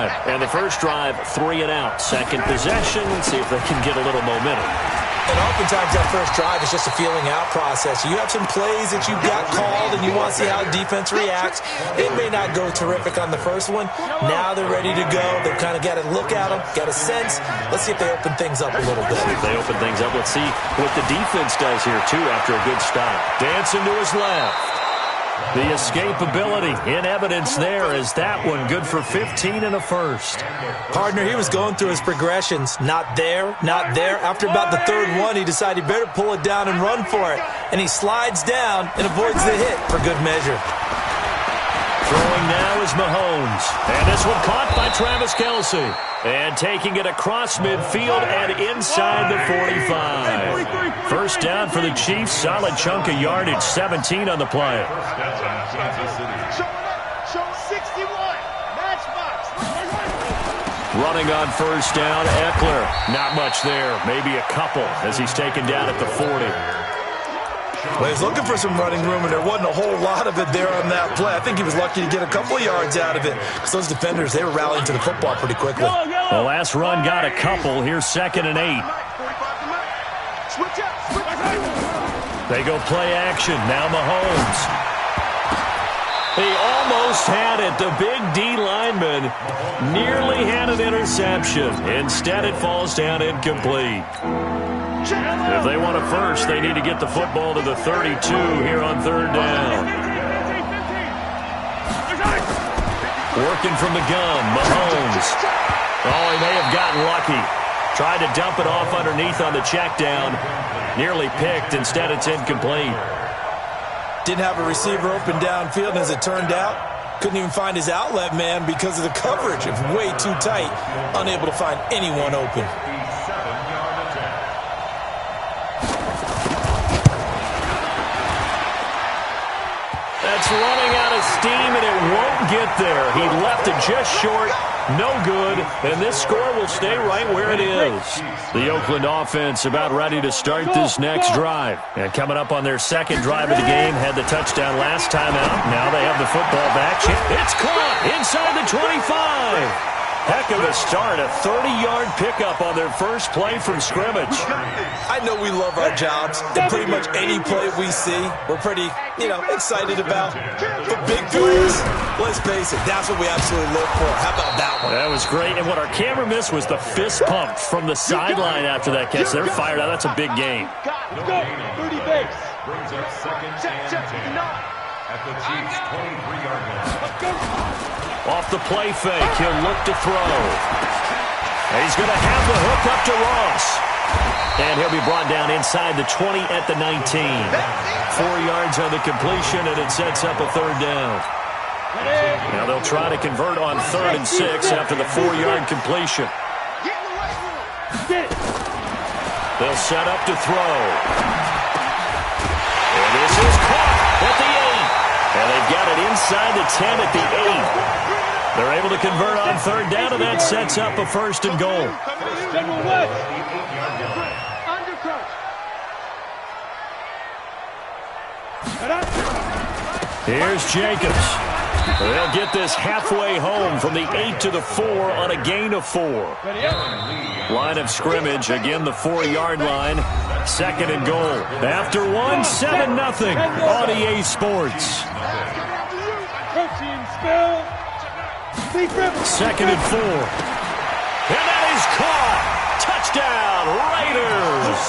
drive. And the first drive, 3 and out. Second possession. Let's see if they can get a little momentum. And oftentimes that first drive is just a feeling out process. You have some plays that you got called and you want to see how defense reacts. It may not go terrific on the first one. Now they're ready to go. They've kind of got to look at them, got a sense. Let's see if they open things up a little bit. If they open things up, let's see what the defense does here, too, after a good stop. Dancing to his left. The escapability in evidence there is that one good for 15 and a first. Partner, he was going through his progressions. Not there, not there. After about the third one, he decided he better pull it down and run for it. And he slides down and avoids the hit for good measure. Throwing now is Mahomes. And this one caught by Travis Kelce. And taking it across midfield and inside the 45. First down for the Chiefs. Solid chunk of yardage. 17 on the play. Running on first down, Eckler. Not much there. Maybe a couple as he's taken down at the 40. Well, he's looking for some running room, and there wasn't a whole lot of it there on that play. I think he was lucky to get a couple of yards out of it because those defenders, they were rallying to the football pretty quickly. The last run got a couple. Here's 2nd and 8. They go play action. Now Mahomes. He almost had it. The big D lineman nearly had an interception. Instead, it falls down incomplete. If they want a first, they need to get the football to the 32 here on 3rd down. Working from the gun, Mahomes. Oh, he may have gotten lucky. Tried to dump it off underneath on the check down. Nearly picked. Instead, it's incomplete. Didn't have a receiver open downfield, and as it turned out, couldn't even find his outlet man because of the coverage. It was way too tight. Unable to find anyone open. That's running out of steam, and it won't get there. He left it just short. No good, and this score will stay right where it is. The Oakland offense about ready to start this next drive. And coming up on their second drive of the game, had the touchdown last time out. Now they have the football back. It's caught inside the 25. Heck of a start, a 30-yard pickup on their first play from scrimmage. I know we love our jobs, and pretty much any play we see, we're pretty, excited about. But big plays, let's face it, that's what we absolutely live for. How about that one? That was great, and what our camera missed was the fist pump from the sideline after that catch. They're fired out. That's a big game. Let's go. 30 base. Brings up 2nd and 10 at the Chiefs' 23-yard line. Off the play fake, he'll look to throw. And he's going to have the hook up to Ross. And he'll be brought down inside the 20 at the 19. 4 yards on the completion, and it sets up a 3rd down. Now they'll try to convert on 3rd and 6 after the 4-yard completion. They'll set up to throw. And this is caught at the 8. And they've got it inside the 10 at the 8. They're able to convert on 3rd down, and that sets up a 1st and goal. Here's Jacobs. They'll get this halfway home from the 8 to the 4 on a gain of 4. Line of scrimmage, again the 4-yard line. 2nd and goal. After 1, 7-0 on EA Sports. 2nd and 4. And that is caught. Touchdown, Raiders.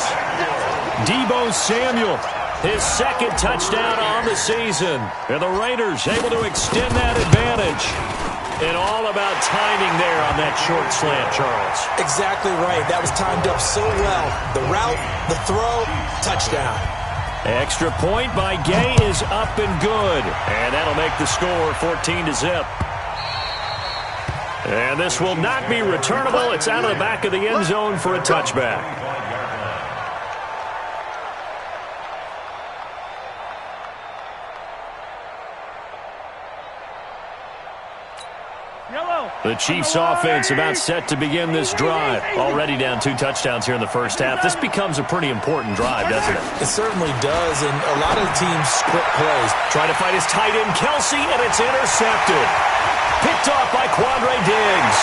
Deebo Samuel, his 2nd touchdown on the season. And the Raiders able to extend that advantage. And all about timing there on that short slant, Charles. Exactly right. That was timed up so well. The route, the throw, touchdown. Extra point by Gay is up and good. And that'll make the score 14-0. And this will not be returnable. It's out of the back of the end zone for a touchback. The Chiefs offense about set to begin this drive. Already down 2 touchdowns here in the first half. This becomes a pretty important drive, doesn't it? It certainly does, and a lot of teams script plays. Trying to fight his tight end, Kelce, and it's intercepted. Picked off by Quandre Diggs.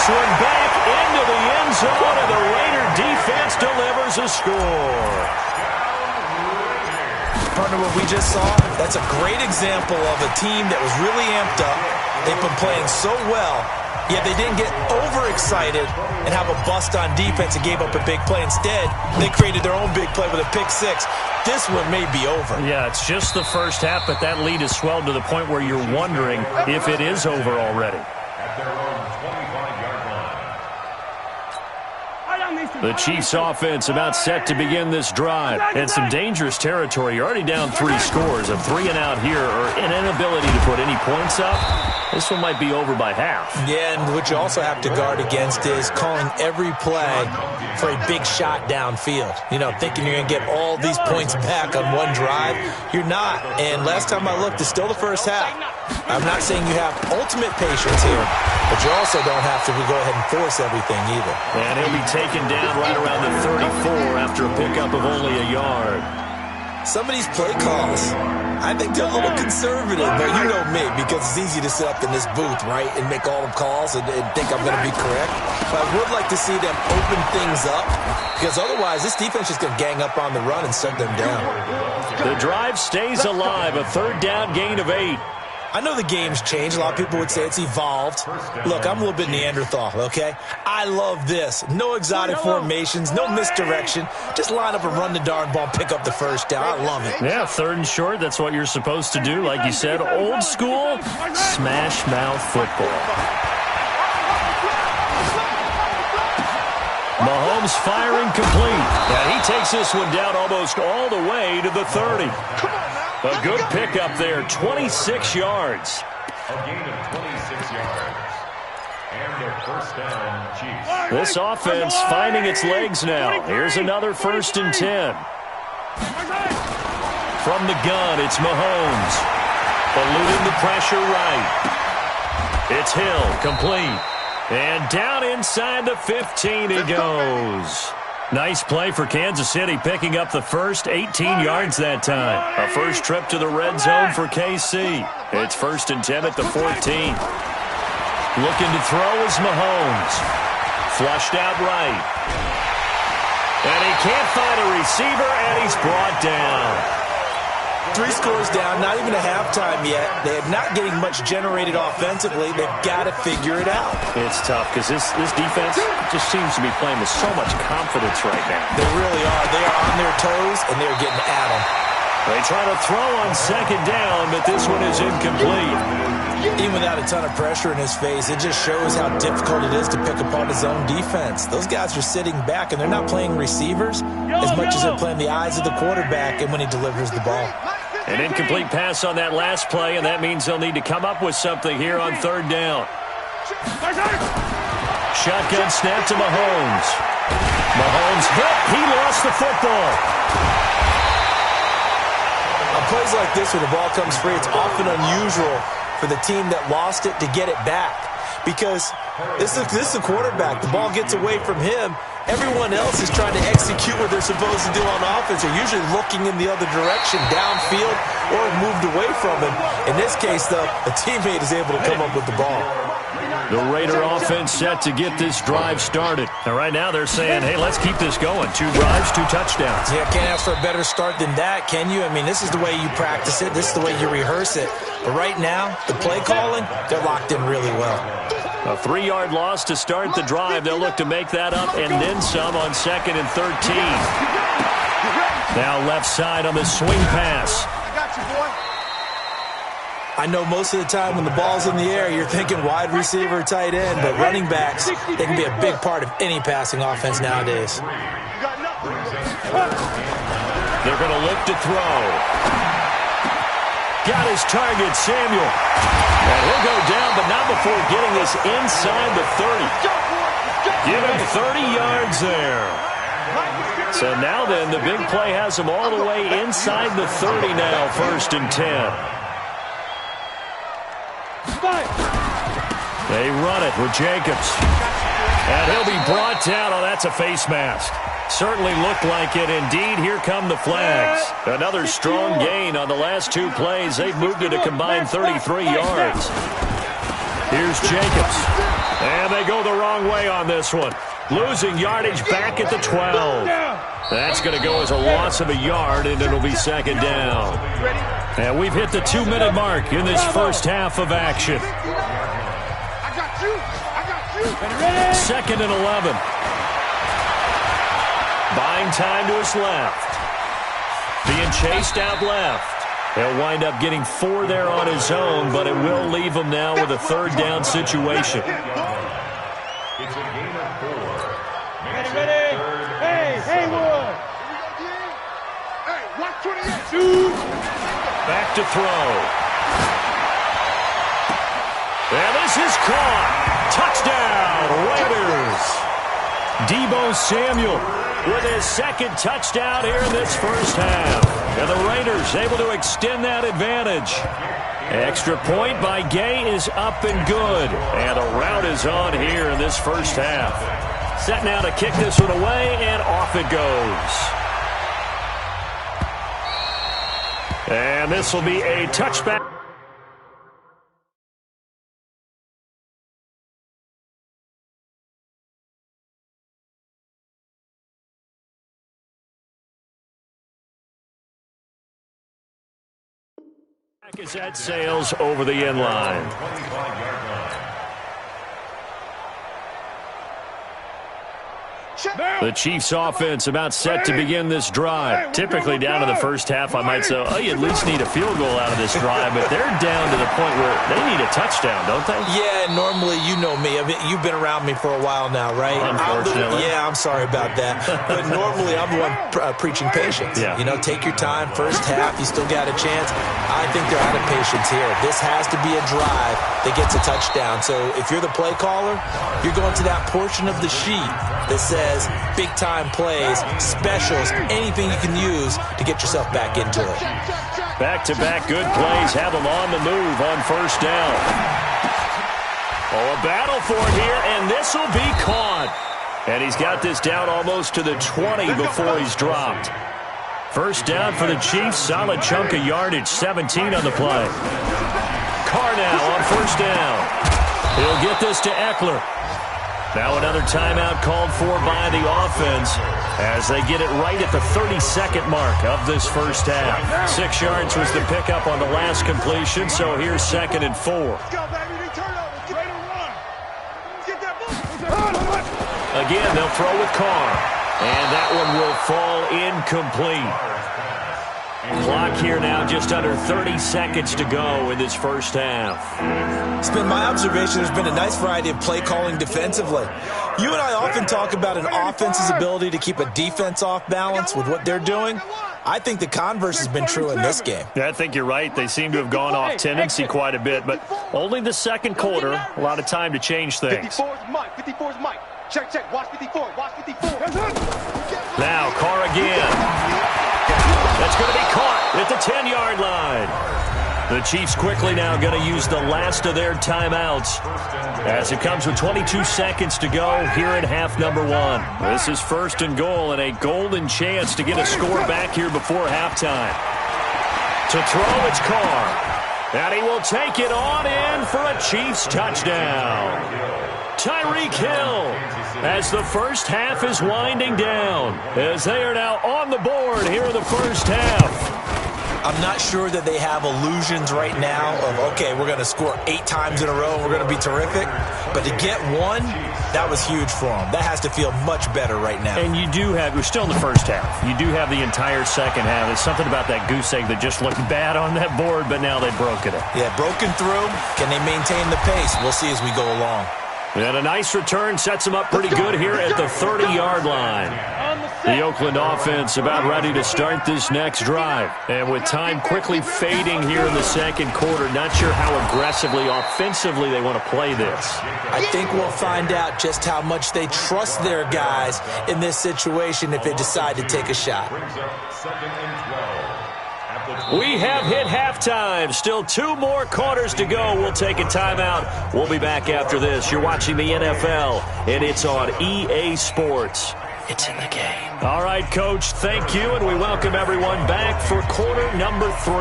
one back into the end zone, and the Raider defense delivers a score. Partner, what we just saw, that's a great example of a team that was really amped up. They've been playing so well, yet they didn't get overexcited and have a bust on defense and gave up a big play. Instead, they created their own big play with a pick six. This one may be over. Yeah, it's just the first half, but that lead has swelled to the point where you're wondering if it is over already. At their own 25-yard line. The Chiefs offense about set to begin this drive. And some dangerous territory. You're already down 3 scores. A 3-and-out here or an inability to put any points up. This one might be over by half. Yeah, and what you also have to guard against is calling every play for a big shot downfield. You know, thinking you're going to get all these points back on one drive. You're not. And last time I looked, it's still the first half. I'm not saying you have ultimate patience here, but you also don't have to go ahead and force everything either. And he'll be taken down right around the 34 after a pickup of only a yard. Some of these play calls, I think they're a little conservative, but you know me, because it's easy to sit up in this booth, right, and make all the calls and think I'm going to be correct. But I would like to see them open things up, because otherwise this defense is going to gang up on the run and shut them down. The drive stays alive, a 3rd down gain of 8. I know the game's changed. A lot of people would say it's evolved. Look, I'm a little bit Neanderthal, okay? I love this. No exotic formations, no misdirection. Just line up and run the darn ball, pick up the first down. I love it. Yeah, 3rd and short, that's what you're supposed to do. Like you said, old school, smash mouth football. Mahomes firing complete. And he takes this one down almost all the way to the 30. A good pickup there, 26 yards. A gain of 26 yards. And their first down, Chiefs. This offense finding its legs now. Here's another 1st and 10. From the gun, it's Mahomes. Eluding the pressure right. It's Hill, complete. And down inside the 15 he goes. Nice play for Kansas City, picking up the first 18 yards that time. A first trip to the red zone for KC. It's 1st and 10 at the 14. Looking to throw is Mahomes. Flushed out right. And he can't find a receiver, and he's brought down. 3 scores down, not even a halftime yet. They are not getting much generated offensively. They've got to figure it out. It's tough because this defense just seems to be playing with so much confidence right now. They really are. They are on their toes, and they're getting at them. They try to throw on 2nd down, but this one is incomplete. Even without a ton of pressure in his face, it just shows how difficult it is to pick apart his own defense. Those guys are sitting back, and they're not playing receivers as much as they're playing the eyes of the quarterback and when he delivers the ball. An incomplete pass on that last play, and that means they'll need to come up with something here on 3rd down. Shotgun snap to Mahomes. Mahomes hit. He lost the football. On plays like this where the ball comes free, it's often unusual for the team that lost it to get it back. Because this is a quarterback. The ball gets away from him. Everyone else is trying to execute what they're supposed to do on offense. They're usually looking in the other direction, downfield, or moved away from him. In this case, though, a teammate is able to come up with the ball. The Raider offense set to get this drive started. And right now they're saying, hey, let's keep this going. 2 drives, 2 touchdowns. Yeah, can't ask for a better start than that, can you? I mean, this is the way you practice it. This is the way you rehearse it. But right now, the play calling, they're locked in really well. A 3-yard loss to start the drive. They'll look to make that up and then some on 2nd and 13. Now left side on the swing pass. I got you, boy. I know most of the time when the ball's in the air, you're thinking wide receiver, tight end, but running backs, they can be a big part of any passing offense nowadays. They're going to look to throw. Got his target, Samuel. And he'll go down, but not before getting this inside the 30. Give him 30 yards there. So now then, the big play has him all the way inside the 30 now, 1st and 10. They run it with Jacobs. And he'll be brought down. Oh, that's a face mask. Certainly looked like it. Indeed, here come the flags. Another strong gain on the last 2 plays. They've moved it a combined 33 yards. Here's Jacobs. And they go the wrong way on this one. Losing yardage back at the 12. That's going to go as a loss of a yard, and it'll be second down. And we've hit the 2-minute mark in this first half of action. Second and 11. Buying time to his left. Being chased out left. He'll wind up getting 4 there on his own, but it will leave him now with a third down situation. It's a gain of 4. Ready. Hey, Haywood. Hey, watch 28. Back to throw. And this is caught. Touchdown, Raiders. Deebo Samuel with his second touchdown here in this first half. And the Raiders able to extend that advantage. Extra point by Gay is up and good. And the route is on here in this first half. Set now to kick this one away, and off it goes. And this will be a touchback. As that sails over the end line. The Chiefs offense about set to begin this drive. Typically down to the first half, I might say, oh, you at least need a field goal out of this drive, but they're down to the point where they need a touchdown, don't they? Yeah, normally, you know me. I mean, you've been around me for a while now, right? Unfortunately. I'm sorry about that. But normally, I'm the one preaching patience. Yeah. You know, take your time. First half, you still got a chance. I think they're out of patience here. This has to be a drive that gets a touchdown. So if you're the play caller, you're going to that portion of the sheet that says big-time plays, specials, anything you can use to get yourself back into it. Back-to-back good plays have them on the move on first down. Oh, a battle for it here, and this will be caught. And he's got this down almost to the 20 before he's dropped. First down for the Chiefs, solid chunk of yardage, 17 on the play. Carr now on first down. He'll get this to Eckler. Now another timeout called for by the offense as they get it right at the 32nd mark of this first half. 6 yards was the pickup on the last completion, so here's 2nd and 4. Again, they'll throw with Carr, and that one will fall incomplete. Clock here now just under 30 seconds to go in this first half. It's been my observation there's been a nice variety of play calling defensively. You and I often talk about an offense's ability to keep a defense off balance with what they're doing. I think the converse has been true in this game. Yeah, I think you're right. They seem to have gone off tendency quite a bit, but only the second quarter, a lot of time to change things. 54's Mike. 54's Mike. Check. Watch 54. Watch 54. Now, Carr again. That's going to be caught at the 10-yard line. The Chiefs quickly now going to use the last of their timeouts as it comes with 22 seconds to go here in half number 1. This is 1st and goal and a golden chance to get a score back here before halftime. To throw, it's Carr. And he will take it on in for a Chiefs touchdown. Tyreek Hill as the first half is winding down as they are now on the board here in the first half. I'm not sure that they have illusions right now of, okay, we're going to score 8 times in a row and we're going to be terrific. But to get one, that was huge for them. That has to feel much better right now. And you do have, we're still in the first half. You do have the entire second half. There's something about that goose egg that just looked bad on that board, but now they've broken it. Yeah, broken through. Can they maintain the pace? We'll see as we go along. And a nice return sets them up pretty good here at the 30-yard line. The Oakland offense about ready to start this next drive. And with time quickly fading here in the second quarter, not sure how aggressively, offensively they want to play this. I think we'll find out just how much they trust their guys in this situation if they decide to take a shot. We have hit halftime. Still 2 more quarters to go. We'll take a timeout. We'll be back after this. You're watching the NFL, and it's on EA Sports. It's in the game. All right, Coach, thank you, and we welcome everyone back for quarter number 3.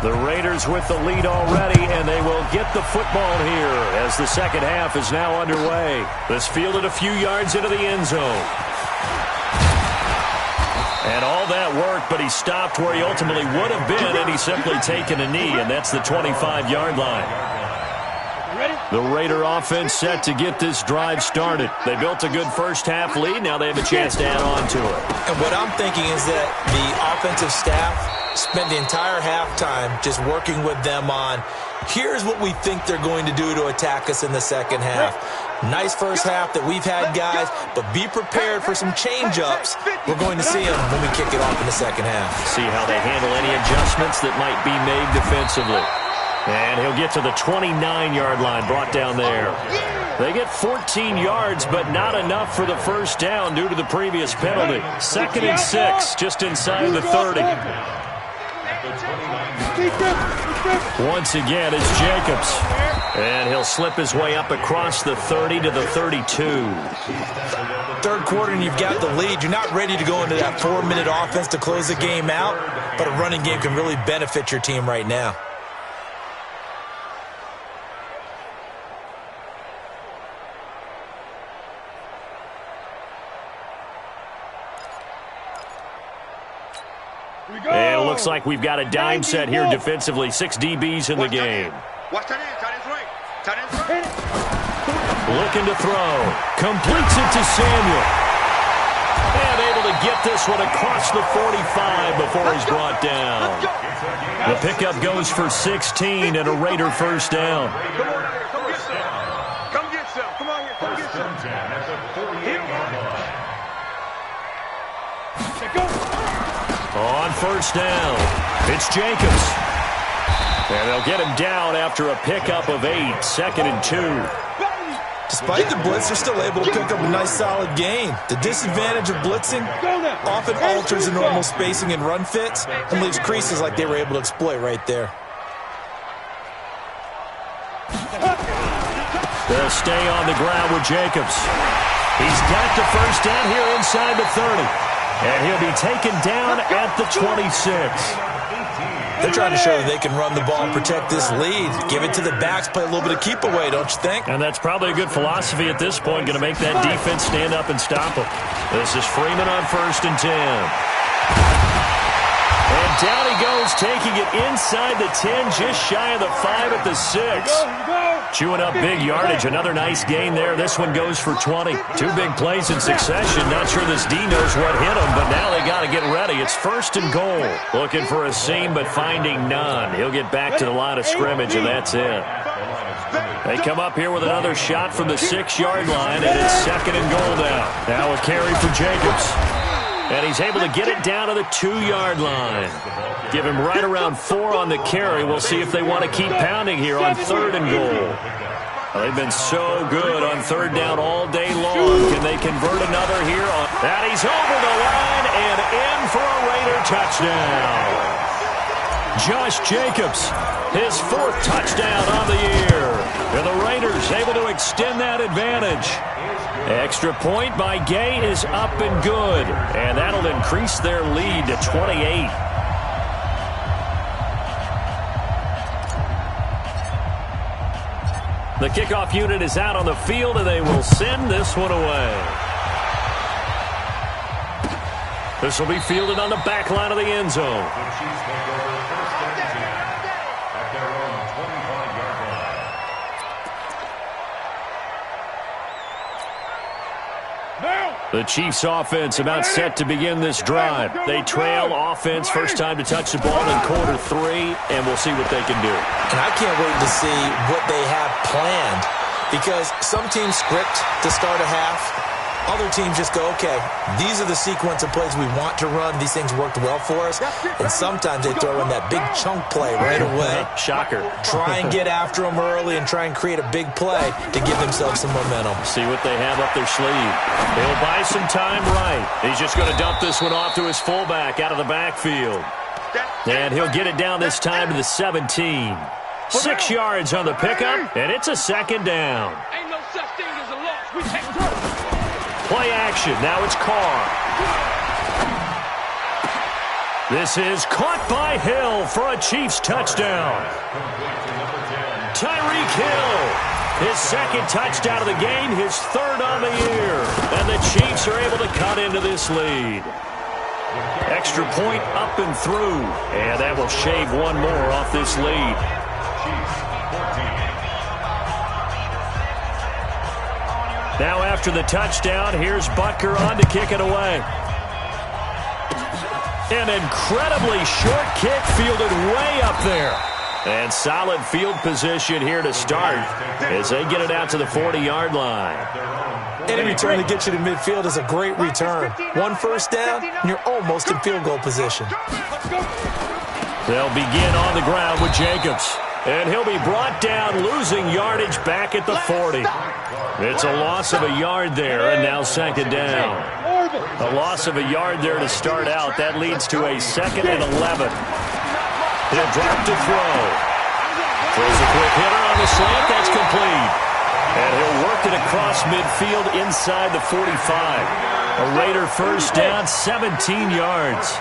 The Raiders with the lead already, and they will get the football here as the second half is now underway. This fielded a few yards into the end zone. And all that worked, but he stopped where he ultimately would have been, and he's simply taken a knee, and that's the 25-yard line. The Raider offense set to get this drive started. They built a good first-half lead. Now they have a chance to add on to it. And what I'm thinking is that the offensive staff spent the entire halftime just working with them on, here's what we think they're going to do to attack us in the second half. Nice first half that we've had, guys, but be prepared for some change-ups. We're going to see them when we kick it off in the second half. See how they handle any adjustments that might be made defensively. And he'll get to the 29-yard line, brought down there. They get 14 yards, but not enough for the first down due to the previous penalty. 2nd and 6, just inside the 30. Once again, it's Jacobs. And he'll slip his way up across the 30 to the 32. Third quarter and you've got the lead. You're not ready to go into that 4-minute offense to close the game out, but a running game can really benefit your team right now. And it looks like we've got a dime set here defensively. 6 DBs in the game. Looking to throw. Completes it to Samuel. And able to get this one across the 45 before he's brought down. The pickup goes for 16 and a Raider first down. Come get some. Come on here. Come get some. On first down, it's Jacobs. And they'll get him down after a pickup of 8, 2nd and 2. Despite the blitz, they're still able to pick up a nice, solid gain. The disadvantage of blitzing often alters the normal spacing and run fits and leaves creases like they were able to exploit right there. They'll stay on the ground with Jacobs. He's got the first down here inside the 30. And he'll be taken down at the 26. They're trying to show that they can run the ball and protect this lead. Give it to the backs, play a little bit of keep away, don't you think? And that's probably a good philosophy at this point, going to make that defense stand up and stop them. This is Freeman on 1st and 10. And down he goes, taking it inside the 10, just shy of the 5 at the 6. Chewing up big yardage. Another nice gain there. This one goes for 20. 2 big plays in succession. Not sure this D knows what hit him, but now they got to get ready. It's 1st and goal. Looking for a seam, but finding none. He'll get back to the line of scrimmage, and that's it. They come up here with another shot from the 6-yard line, and it's 2nd and goal now. Now a carry for Jacobs. And he's able to get it down to the 2-yard line. Give him right around 4 on the carry. We'll see if they want to keep pounding here on 3rd and goal. Well, they've been so good on 3rd down all day long. Can they convert another here? And he's over the line and in for a Raider touchdown. Josh Jacobs, his 4th touchdown on the year. And the Raiders able to extend that advantage. Extra point by Gay is up and good. And that'll increase their lead to 28. The kickoff unit is out on the field, and they will send this one away. This will be fielded on the back line of the end zone. The Chiefs offense about set to begin this drive. They trail offense, first time to touch the ball in quarter 3, and we'll see what they can do. And I can't wait to see what they have planned, because some teams script to start a half. Other teams just go, okay, these are the sequence of plays we want to run. These things worked well for us. And sometimes they throw in that big chunk play right away. Shocker. Try and get after them early and try and create a big play to give themselves some momentum. See what they have up their sleeve. They'll buy some time right. He's just going to dump this one off to his fullback out of the backfield. And he'll get it down this time to the 17. 6 yards on the pickup, and it's a 2nd down. Ain't no such thing as a loss. We take Play action. Now it's Carr. This is caught by Hill for a Chiefs touchdown. Tyreek Hill, his second touchdown of the game, his third on the year. And the Chiefs are able to cut into this lead. Extra point up and through. And that will shave one more off this lead. Now after the touchdown, here's Butker on to kick it away. An incredibly short kick fielded way up there. And solid field position here to start as they get it out to the 40-yard line. Any return that gets you to midfield is a great return. One first down, and you're almost in field goal position. They'll begin on the ground with Jacobs. And he'll be brought down, losing yardage back at the 40. It's a loss of a yard there, and now second down. A loss of a yard there to start out. That leads to a 2nd and 11. He'll drop to throw. Throws a quick hitter on the slant. That's complete. And he'll work it across midfield inside the 45. A Raider first down, 17 yards.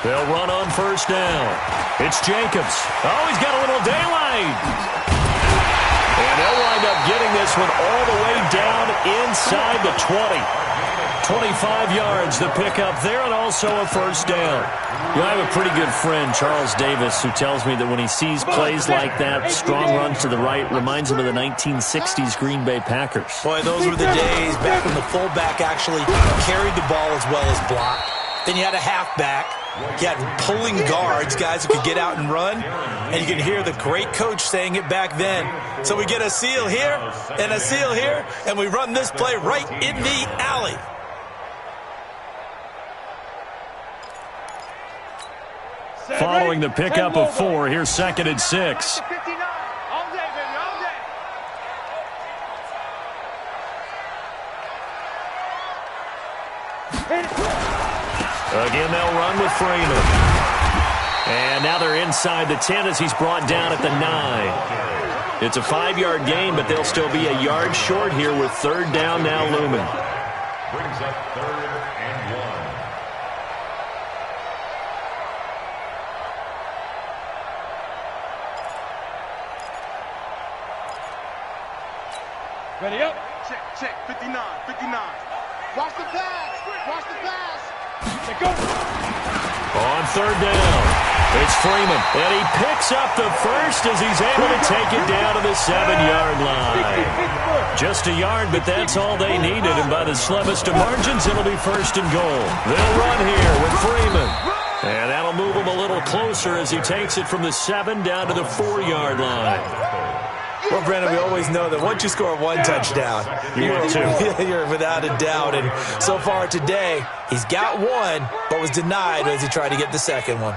They'll run on first down. It's Jacobs. Oh, he's got a little daylight. And they'll wind up getting this one all the way down inside the 20. 25 yards to pick up there, and also a first down. You know, I have a pretty good friend, Charles Davis, who tells me that when he sees plays like that, strong runs to the right, reminds him of the 1960s Green Bay Packers. Boy, those were the days back when the fullback actually carried the ball as well as blocked. Then you had a halfback. You had pulling guards, guys who could get out and run. And you can hear the great coach saying it back then. So we get a seal here and a seal here, and we run this play right in the alley. Following the pickup of 4, here's 2nd and 6. Again, they'll run with Freeman. And now they're inside the 10 as he's brought down at the 9. It's a 5-yard gain, but they'll still be a yard short here with third down now looming. Brings up 3rd and 1. Ready up. Check, 59. Watch the pass. Let go. On third down, it's Freeman. And he picks up the first as he's able to take it down to the 7-yard line. Just a yard, but that's all they needed. And by the slimmest of margins, it'll be 1st and goal. They'll run here with Freeman. And that'll move him a little closer as he takes it from the 7 down to the 4-yard line. Well, Brandon, we always know that once you score one touchdown, you're without a doubt. And so far today, he's got one, but was denied as he tried to get the second one.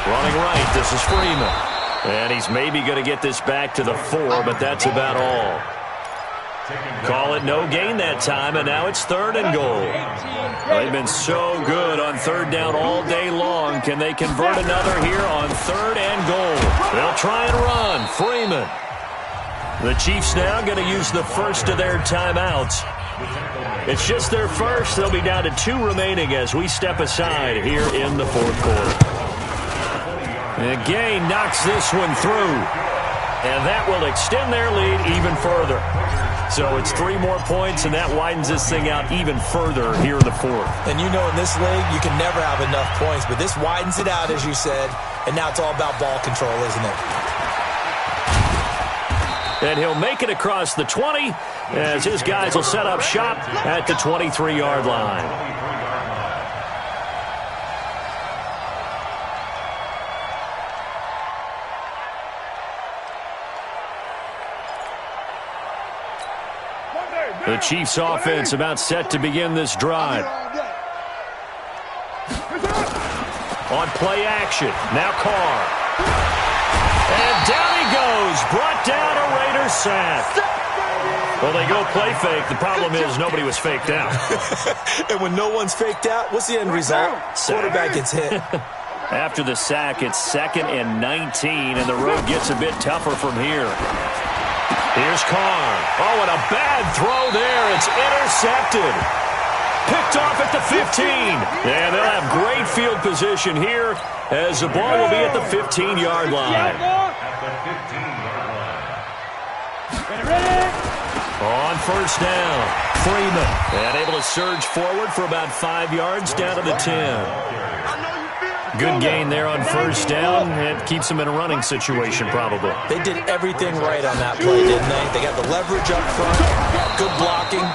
Running right, this is Freeman. And he's maybe going to get this back to the 4, but that's about all. Call it no gain that time, and now it's 3rd and goal. They've been so good on third down all day long. Can they convert another here on 3rd and goal? They'll try and run. Freeman. The Chiefs now going to use the first of their timeouts. It's just their first. They'll be down to 2 remaining as we step aside here in the 4th quarter. And Gain knocks this one through. And that will extend their lead even further. So it's 3 more points, and that widens this thing out even further here in the 4th. And you know in this league, you can never have enough points, but this widens it out, as you said, and now it's all about ball control, isn't it? And he'll make it across the 20 as his guys will set up shop at the 23-yard line. The Chiefs offense about set to begin this drive. On play action, now Carr. And down he goes, brought down a Raider sack. Well, they go play fake. The problem is nobody was faked out. And when no one's faked out, what's the end result? Quarterback gets hit. After the sack, it's 2nd and 19, and the road gets a bit tougher from here. Here's Carr. Oh, and a bad throw there. It's intercepted. Picked off at the 15. And they'll have great field position here as the ball will be at the 15-yard line. At the 15-yard line. Ready? On first down, Freeman. And able to surge forward for about 5 yards down to the 10. Good gain there on first down. It keeps them in a running situation probably. They did everything right on that play, didn't they? They got the leverage up front, good blocking,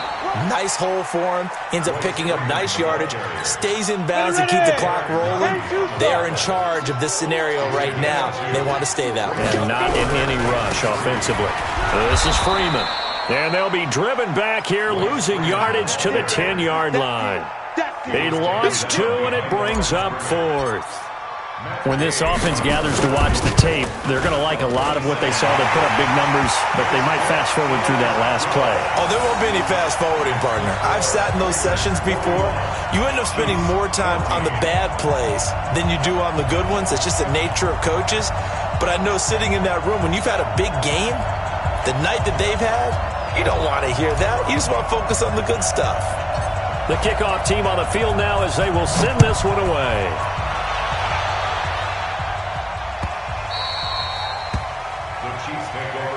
nice hole for him, ends up picking up nice yardage, stays in bounds to keep the clock rolling. They are in charge of this scenario right now. They want to stay that way. And not in any rush offensively. This is Freeman. And they'll be driven back here, losing yardage to the 10-yard line. He lost 2, and it brings up 4th. When this offense gathers to watch the tape, they're going to like a lot of what they saw. They put up big numbers, but they might fast forward through that last play. Oh, there won't be any fast forwarding, partner. I've sat in those sessions before. You end up spending more time on the bad plays than you do on the good ones. It's just the nature of coaches. But I know sitting in that room, when you've had a big game, the night that they've had, you don't want to hear that. You just want to focus on the good stuff. The kickoff team on the field now as they will send this one away. The Chiefs take over.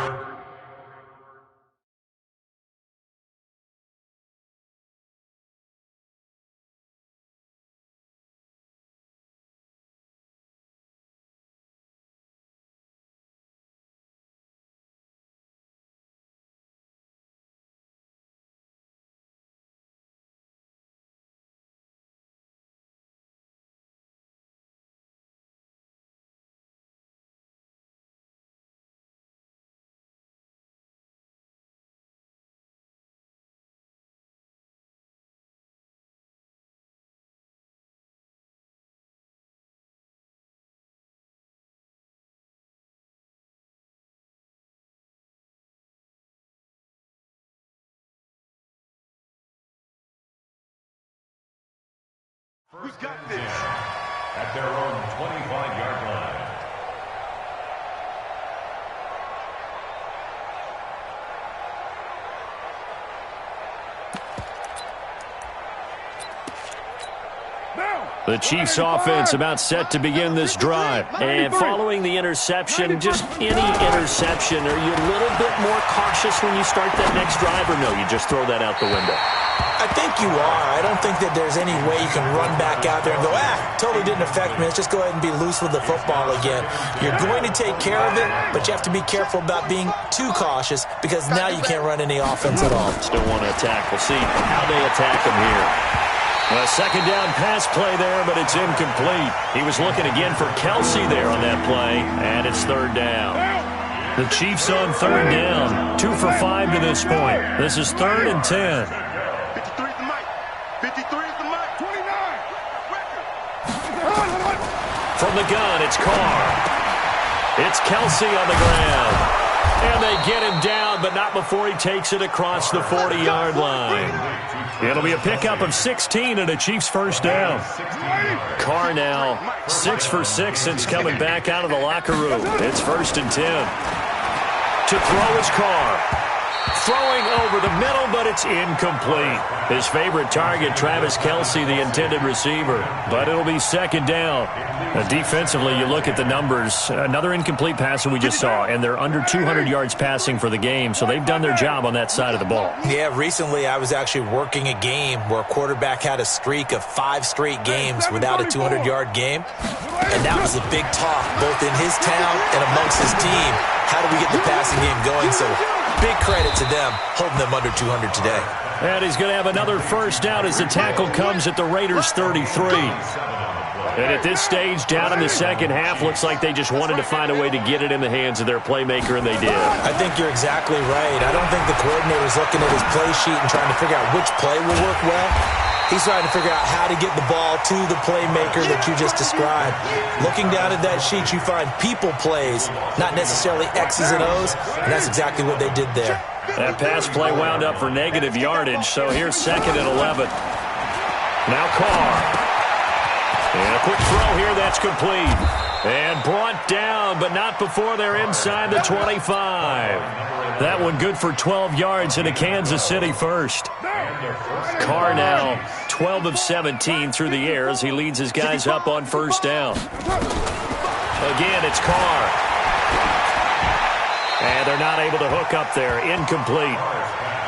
We got this. At their own 25-yard line. The Chiefs offense about set to begin this drive. And following the interception, just any interception, are you a little bit more cautious when you start that next drive, or no, you just throw that out the window? I think you are. I don't think that there's any way you can run back out there and go, totally didn't affect me. Let's just go ahead and be loose with the football again. You're going to take care of it, but you have to be careful about being too cautious because now you can't run any offense at all. Still want to attack. We'll see how they attack them here. A second down pass play there, but it's incomplete. He was looking again for Kelsey there on that play, and it's third down. The Chiefs on third down, 2 for 5 to this point. This is 3rd and 10. 53 is the mic. 53 is the mic. 29. From the gun, it's Carr. It's Kelsey on the ground. And they get him down, but not before he takes it across the 40-yard line. It'll be a pickup of 16 and a Chiefs first down. Carr now 6 for 6 since coming back out of the locker room. It's 1st and 10. To throw is Carr. Throwing over the middle, but it's incomplete. His favorite target, Travis Kelsey, the intended receiver. But it'll be 2nd down. Defensively, you look at the numbers. Another incomplete pass that we just saw, and they're under 200 yards passing for the game, so they've done their job on that side of the ball. Yeah, recently I was actually working a game where a quarterback had a streak of 5 straight games without a 200-yard game, and that was a big talk both in his town and amongst his team. How do we get the passing game going? So big credit to them holding them under 200 today. And he's going to have another first down as the tackle comes at the Raiders' 33. And at this stage, down in the second half, looks like they just wanted to find a way to get it in the hands of their playmaker, and they did. I think you're exactly right. I don't think the coordinator's looking at his play sheet and trying to figure out which play will work well. He's trying to figure out how to get the ball to the playmaker that you just described. Looking down at that sheet, you find people plays, not necessarily X's and O's, and that's exactly what they did there. That pass play wound up for negative yardage, so here's 2nd and 11. Now Carr. And a quick throw here, that's complete. And brought down, but not before they're inside the 25. That one good for 12 yards in a Kansas City first. Carr now 12 of 17 through the air as he leads his guys up on 1st down. Again, it's Carr. And they're not able to hook up there. Incomplete.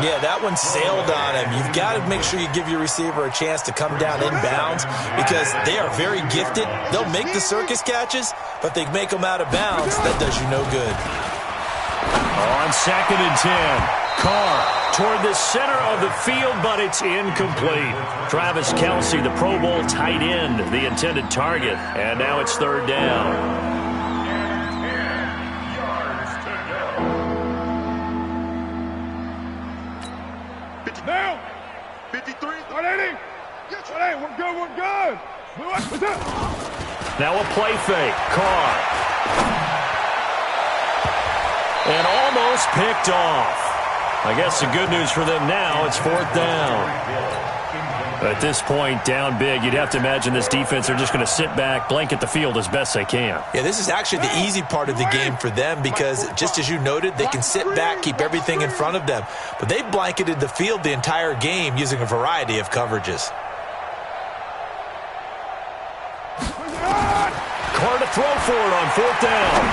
Yeah, that one sailed on him. You've got to make sure you give your receiver a chance to come down inbounds because they are very gifted. They'll make the circus catches, but they make them out of bounds. That does you no good. On 2nd and 10, Carr toward the center of the field, but it's incomplete. Travis Kelce, the Pro Bowl tight end, the intended target, and now it's 3rd down. Now, 53, 180. We're good. What's up? Now a play fake. Carr. And almost picked off. I guess the good news for them now, it's 4th down. At this point, down big, you'd have to imagine this defense are just going to sit back, blanket the field as best they can. Yeah, this is actually the easy part of the game for them because, just as you noted, they can sit back, keep everything in front of them. But they've blanketed the field the entire game using a variety of coverages. Carr to throw for it on 4th down.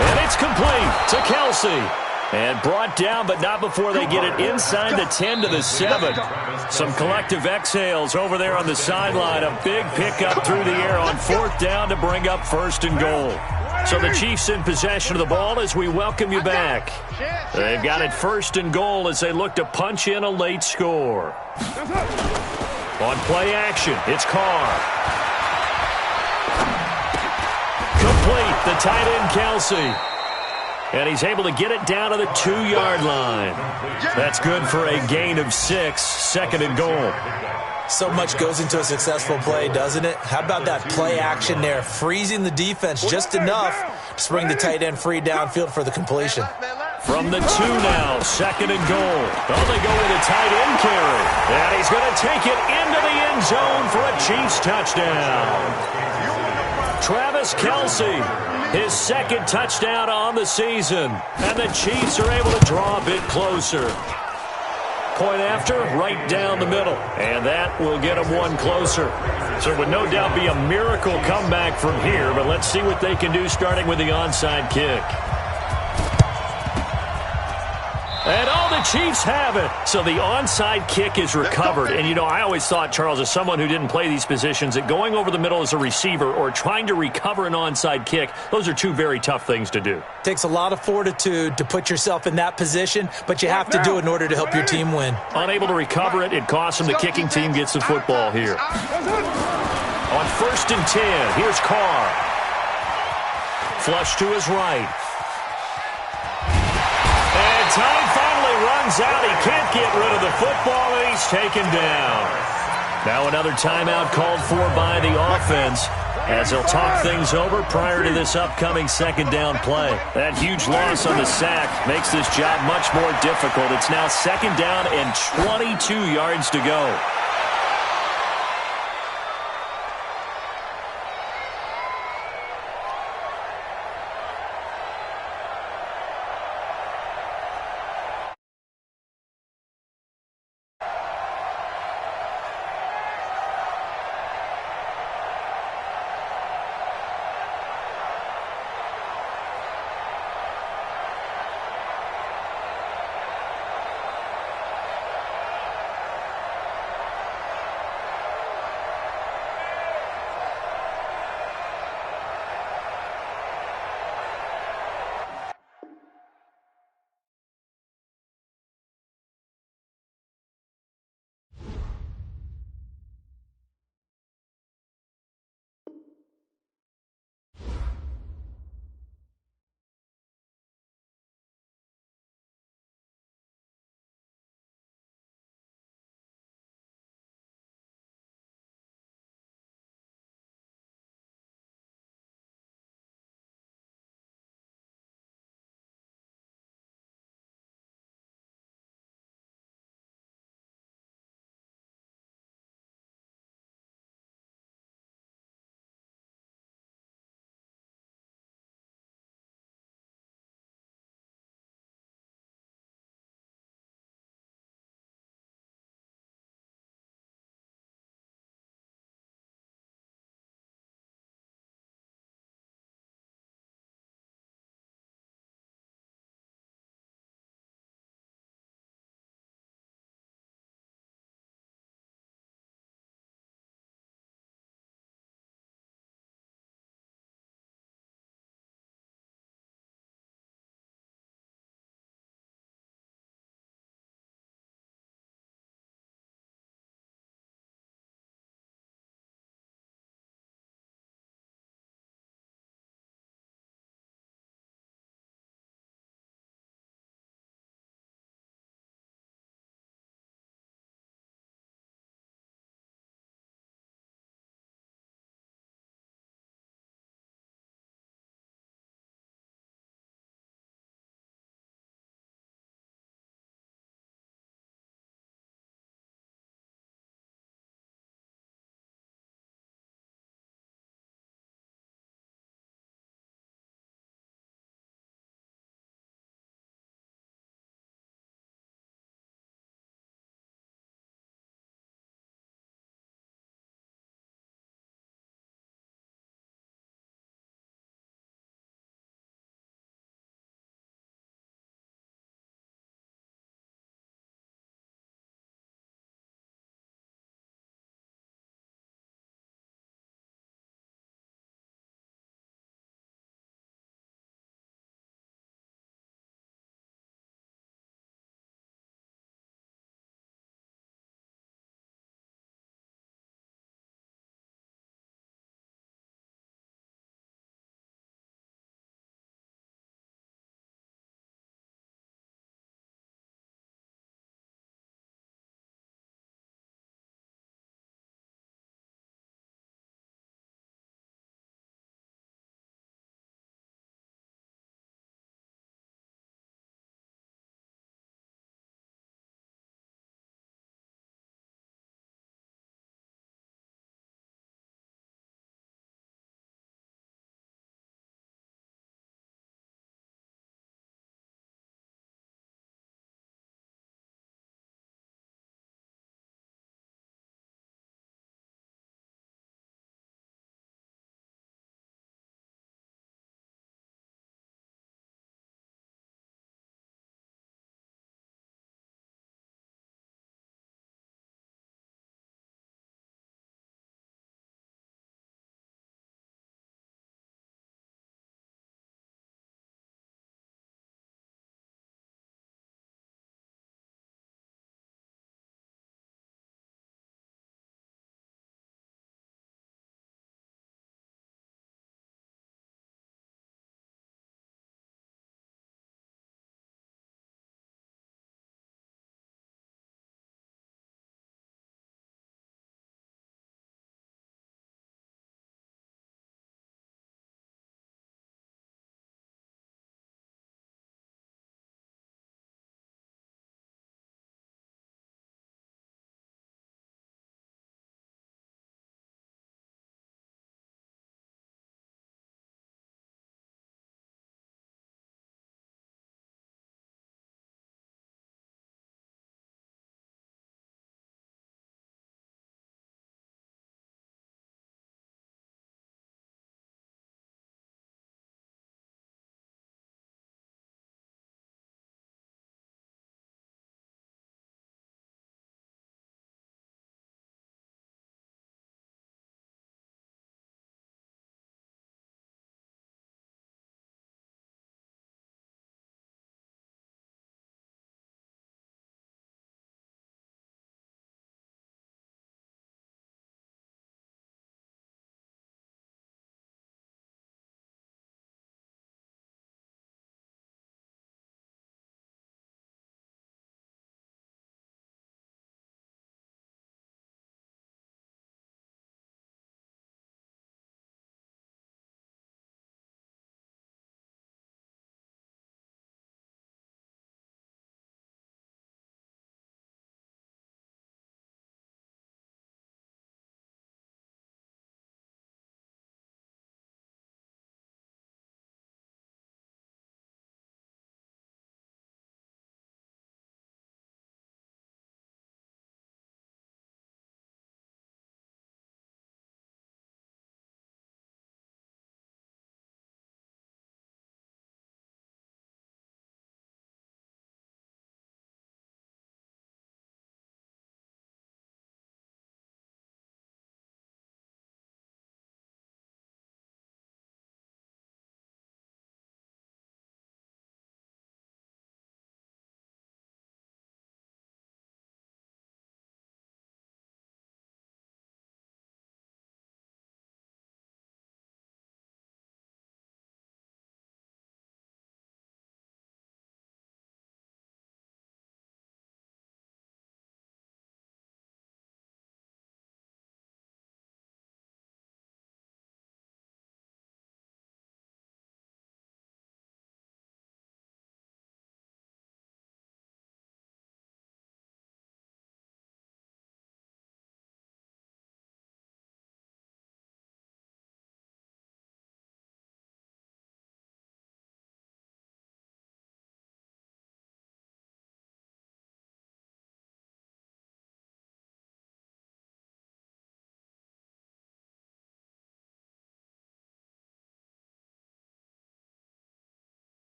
And it's complete to Kelce. And brought down, but not before they get it inside the 10 to the 7. Some collective exhales over there on the sideline. A big pickup through the air on 4th down to bring up 1st and goal. So the Chiefs in possession of the ball as we welcome you back. They've got it 1st and goal as they look to punch in a late score. On play action, it's Carr. Complete, the tight end Kelce. And he's able to get it down to the 2-yard line. That's good for a gain of 6, 2nd and goal. So much goes into a successful play, doesn't it? How about that play action there, freezing the defense just enough to spring the tight end free downfield for the completion. From the 2 now, 2nd and goal. Oh, they go with a tight end carry. And he's going to take it into the end zone for a Chiefs touchdown. Travis Kelce, his 2nd touchdown on the season. And the Chiefs are able to draw a bit closer. Point after, right down the middle. And that will get them one closer. So it would no doubt be a miracle comeback from here, but let's see what they can do starting with the onside kick. And all the Chiefs have it. So the onside kick is recovered. And, you know, I always thought, Charles, as someone who didn't play these positions, that going over the middle as a receiver or trying to recover an onside kick, those are two very tough things to do. Takes a lot of fortitude to put yourself in that position, but you have to do it in order to help your team win. Unable to recover it, it costs them. The kicking team gets the football here. On 1st and 10, here's Carr. Flush to his right. And time finally runs out. He can't get rid of the football, and he's taken down. Now another timeout called for by the offense as they'll talk things over prior to this upcoming 2nd down play. That huge loss on the sack makes this job much more difficult. It's now 2nd down and 22 yards to go.